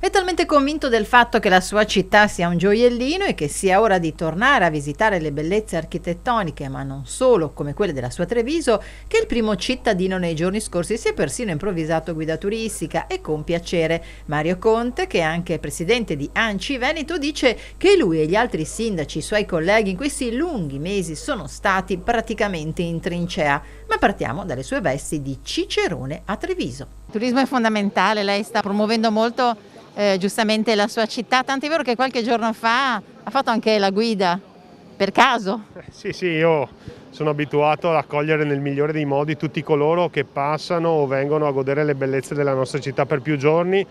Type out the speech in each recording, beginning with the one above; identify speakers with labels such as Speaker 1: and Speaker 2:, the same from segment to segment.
Speaker 1: È talmente convinto del fatto che la sua città sia un gioiellino e che sia ora di tornare a visitare le bellezze architettoniche, ma non solo, come quelle della sua Treviso, che il primo cittadino nei giorni scorsi si è persino improvvisato guida turistica e con piacere. Mario Conte, che è anche presidente di ANCI Veneto, dice che lui e gli altri sindaci, i suoi colleghi, in questi lunghi mesi sono stati praticamente in trincea. Ma partiamo dalle sue vesti di cicerone a Treviso.
Speaker 2: Il turismo è fondamentale, lei sta promuovendo molto giustamente la sua città, tant'è vero che qualche giorno fa ha fatto anche la guida, per caso.
Speaker 3: Sì, io sono abituato ad accogliere nel migliore dei modi tutti coloro che passano o vengono a godere le bellezze della nostra città per più giorni.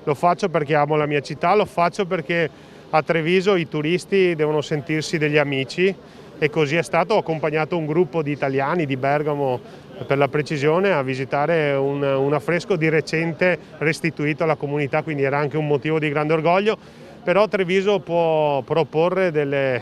Speaker 3: Lo faccio perché amo la mia città, lo faccio perché a Treviso i turisti devono sentirsi degli amici e così è stato. Ho accompagnato un gruppo di italiani di Bergamo, per la precisione, a visitare un affresco di recente restituito alla comunità, quindi era anche un motivo di grande orgoglio. Però Treviso può proporre delle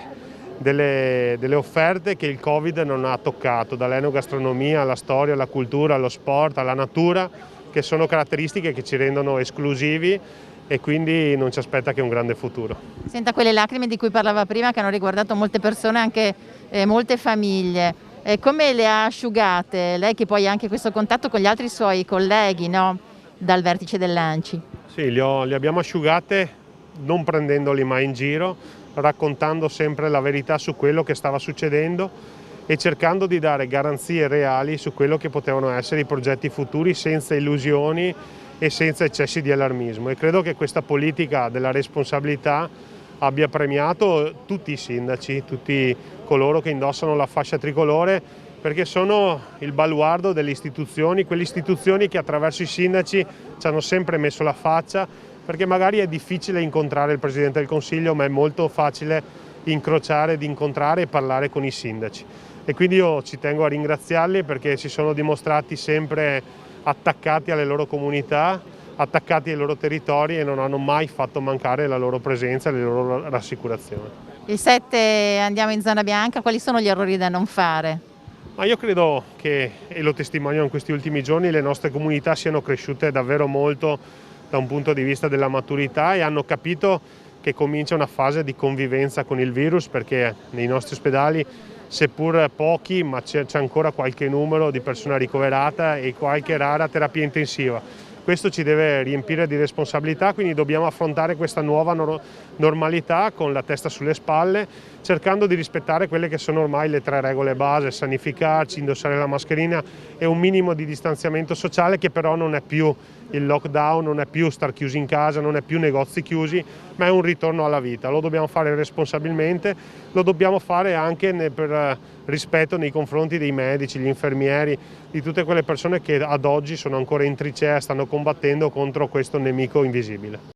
Speaker 3: offerte che il Covid non ha toccato, dall'enogastronomia alla storia, alla cultura, allo sport, alla natura, che sono caratteristiche che ci rendono esclusivi e quindi non ci aspetta che un grande futuro.
Speaker 2: Senta quelle lacrime di cui parlava prima, che hanno riguardato molte persone, anche molte famiglie. Come le ha asciugate? Lei che poi ha anche questo contatto con gli altri suoi colleghi, no? Dal vertice dell'ANCI.
Speaker 3: Sì, le abbiamo asciugate non prendendoli mai in giro, raccontando sempre la verità su quello che stava succedendo e cercando di dare garanzie reali su quello che potevano essere i progetti futuri, senza illusioni e senza eccessi di allarmismo. E credo che questa politica della responsabilità abbia premiato tutti i sindaci, tutti coloro che indossano la fascia tricolore, perché sono il baluardo delle istituzioni, quelle istituzioni che attraverso i sindaci ci hanno sempre messo la faccia, perché magari è difficile incontrare il Presidente del Consiglio, ma è molto facile incrociare, incontrare e parlare con i sindaci. E quindi io ci tengo a ringraziarli perché si sono dimostrati sempre attaccati alle loro comunità, attaccati ai loro territori e non hanno mai fatto mancare la loro presenza e le loro rassicurazioni.
Speaker 2: Il 7 andiamo in zona bianca, quali sono gli errori da non fare?
Speaker 3: Ma io credo che, e lo testimoniano in questi ultimi giorni, le nostre comunità siano cresciute davvero molto da un punto di vista della maturità e hanno capito che comincia una fase di convivenza con il virus, perché nei nostri ospedali, seppur pochi, ma c'è ancora qualche numero di persone ricoverate e qualche rara terapia intensiva. Questo ci deve riempire di responsabilità, quindi dobbiamo affrontare questa nuova normalità con la testa sulle spalle, cercando di rispettare quelle che sono ormai le 3 regole base: sanificarci, indossare la mascherina e un minimo di distanziamento sociale, che però non è più il lockdown, non è più star chiusi in casa, non è più negozi chiusi, ma è un ritorno alla vita. Lo dobbiamo fare responsabilmente, lo dobbiamo fare anche per rispetto nei confronti dei medici, gli infermieri, di tutte quelle persone che ad oggi sono ancora in trincea e stanno combattendo contro questo nemico invisibile.